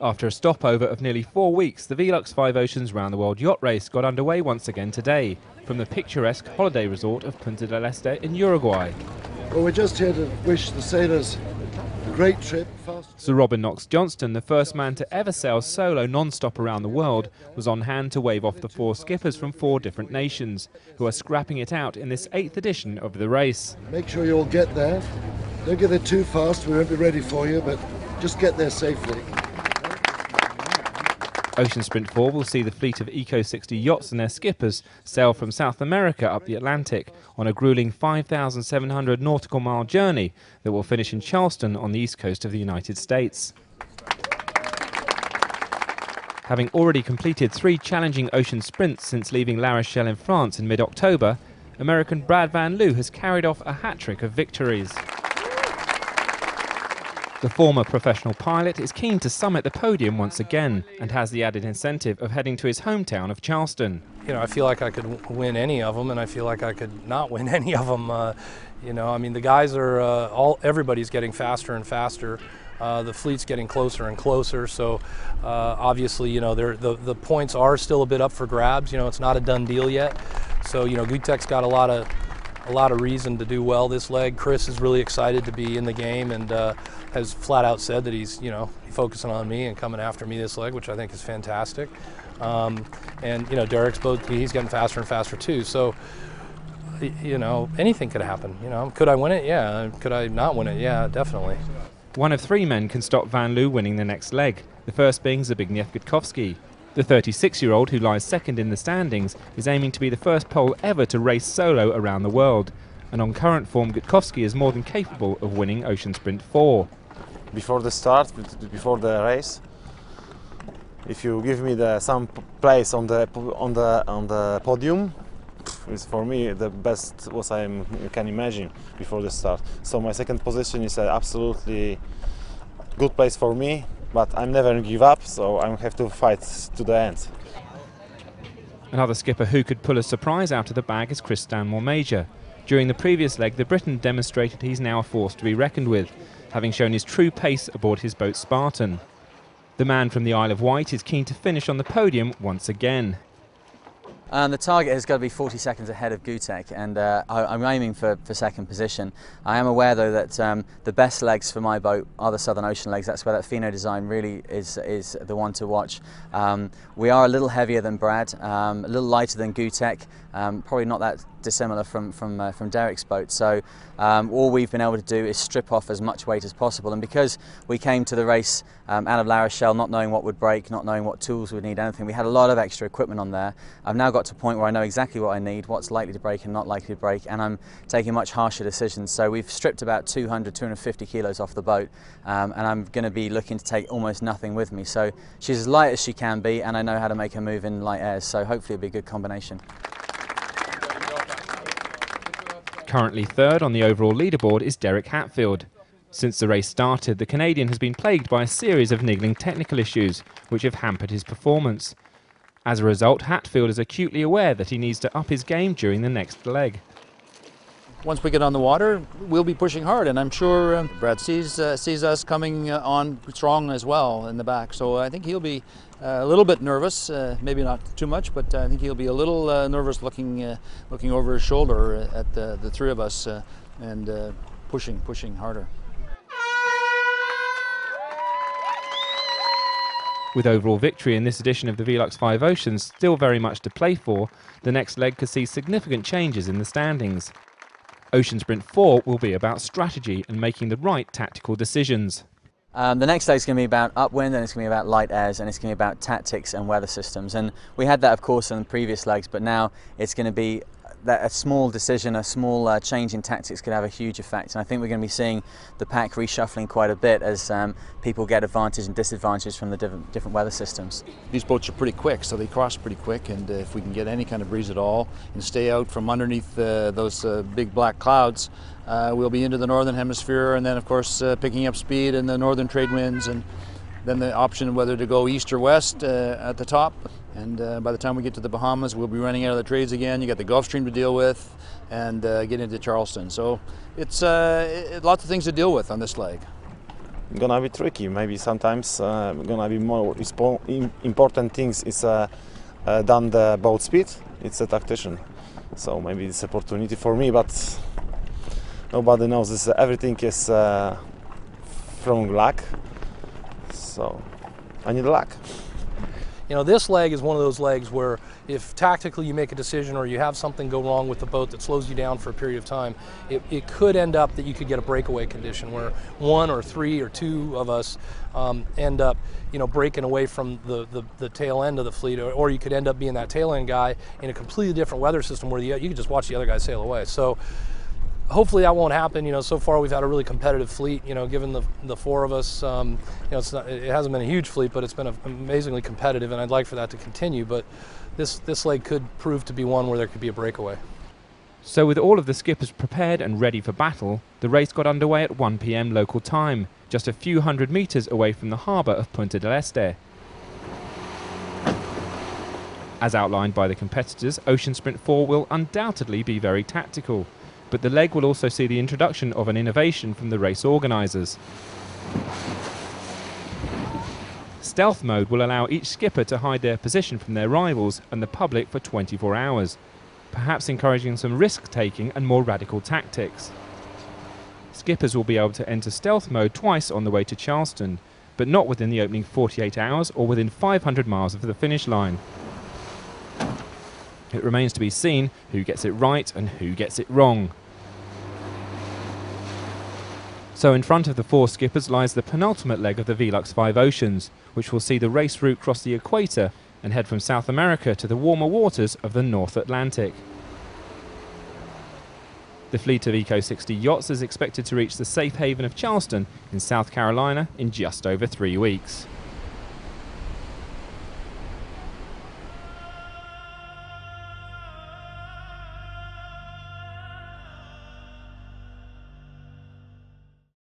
After a stopover of nearly 4 weeks, the Velux 5 Oceans Round the World Yacht Race got underway once again today from the picturesque holiday resort of Punta del Estere in Uruguay. Well, we're just here to wish the sailors a great trip. Sir Robin Knox-Johnston, the first man to ever sail solo non-stop around the world, was on hand to wave off the 4 skippers from 4 different nations, who are scrapping it out in this 8th edition of the race. Make sure you all get there. Don't get there too fast, we won't be ready for you, but just get there safely. Ocean Sprint 4 will see the fleet of Eco 60 yachts and their skippers sail from South America up the Atlantic on a grueling 5,700 nautical mile journey that will finish in Charleston on the east coast of the United States. Having already completed 3 challenging ocean sprints since leaving La Rochelle in France in mid-October, American Brad Van Loo has carried off a hat-trick of victories. The former professional pilot is keen to summit the podium once again and has the added incentive of heading to his hometown of Charleston. You know, I feel like I could win any of them, and I feel like I could not win any of them. You know, I mean, the guys are everybody's getting faster and faster. The fleet's getting closer and closer, so obviously, you know, the points are still a bit up for grabs. You know, it's not a done deal yet. So, you know, Gutek's got a lot of reason to do well this leg. Chris is really excited to be in the game and has flat out said that he's, you know, focusing on me and coming after me this leg, which I think is fantastic. And, you know, Derek's he's getting faster and faster too. So, you know, anything could happen. You know, could I win it? Yeah. Could I not win it? Yeah, definitely. One of 3 men can stop Van Loo winning the next leg, the first being Zbigniew Gutkowski. The 36-year-old, who lies second in the standings, is aiming to be the first Pole ever to race solo around the world. And on current form, Gutkowski is more than capable of winning Ocean Sprint 4. Before the start, before the race, if you give me some place on the podium, it's for me the best what I can imagine before the start. So my second position is an absolutely good place for me, but I'm never give up, so I have to fight to the end. Another skipper who could pull a surprise out of the bag is Chris Stanmore-Major. During the previous leg, the Briton demonstrated he's now a force to be reckoned with, having shown his true pace aboard his boat Spartan. The man from the Isle of Wight is keen to finish on the podium once again. The target has got to be 40 seconds ahead of Gutek, and I'm aiming for second position. I am aware though that the best legs for my boat are the Southern Ocean legs. That's where that Fino design really is the one to watch. We are a little heavier than Brad, a little lighter than Gutek, probably not that dissimilar from Derek's boat. So all we've been able to do is strip off as much weight as possible, and because we came to the race out of La Rochelle not knowing what would break, not knowing what tools we'd need, anything, we had a lot of extra equipment on there. I've now got to a point where I know exactly what I need, what's likely to break and not likely to break, and I'm taking much harsher decisions. So we've stripped about 250 kilos off the boat, and I'm going to be looking to take almost nothing with me. So she's as light as she can be, and I know how to make her move in light airs, so hopefully it'll be a good combination. Currently third on the overall leaderboard is Derek Hatfield. Since the race started, the Canadian has been plagued by a series of niggling technical issues, which have hampered his performance. As a result, Hatfield is acutely aware that he needs to up his game during the next leg. Once we get on the water, we'll be pushing hard, and I'm sure Brad sees us coming on strong as well in the back. So I think he'll be a little bit nervous, maybe not too much, but I think he'll be a little nervous looking over his shoulder at the 3 of us and pushing harder. With overall victory in this edition of the Velux 5 Oceans still very much to play for, the next leg could see significant changes in the standings. Ocean Sprint 4 will be about strategy and making the right tactical decisions. The next leg is going to be about upwind, and it's going to be about light airs, and it's going to be about tactics and weather systems. And we had that, of course, in the previous legs, but now it's going to be that a small decision, a small change in tactics could have a huge effect. And I think we're going to be seeing the pack reshuffling quite a bit as people get advantage and disadvantage from the different weather systems. These boats are pretty quick, so they cross pretty quick, and if we can get any kind of breeze at all and stay out from underneath those big black clouds, we'll be into the northern hemisphere, and then of course picking up speed in the northern trade winds, and then the option whether to go east or west at the top. And by the time we get to the Bahamas, we'll be running out of the trades again. You got the Gulf Stream to deal with, and get into Charleston. So it's lots of things to deal with on this leg. gonna be tricky. Maybe sometimes gonna be more important things is than the boat speed. It's a tactician, so maybe it's opportunity for me. But nobody knows this. Everything is from luck. So I need luck. You know, this leg is one of those legs where if tactically you make a decision or you have something go wrong with the boat that slows you down for a period of time, it could end up that you could get a breakaway condition where one or three or two of us end up, you know, breaking away from the tail end of the fleet, or you could end up being that tail end guy in a completely different weather system where you can just watch the other guy sail away. So hopefully that won't happen. You know, so far we've had a really competitive fleet, you know, given the four of us. You know, it hasn't been a huge fleet, but it's been amazingly competitive, and I'd like for that to continue. But this leg could prove to be one where there could be a breakaway. So with all of the skippers prepared and ready for battle, the race got underway at 1 p.m. local time, just a few hundred metres away from the harbour of Punta del Estere. As outlined by the competitors, Ocean Sprint 4 will undoubtedly be very tactical, but the leg will also see the introduction of an innovation from the race organisers. Stealth mode will allow each skipper to hide their position from their rivals and the public for 24 hours, perhaps encouraging some risk-taking and more radical tactics. Skippers will be able to enter stealth mode twice on the way to Charleston, but not within the opening 48 hours or within 500 miles of the finish line. It remains to be seen who gets it right and who gets it wrong. So in front of the four skippers lies the penultimate leg of the Velux 5 Oceans, which will see the race route cross the equator and head from South America to the warmer waters of the North Atlantic. The fleet of Eco 60 yachts is expected to reach the safe haven of Charleston in South Carolina in just over 3 weeks.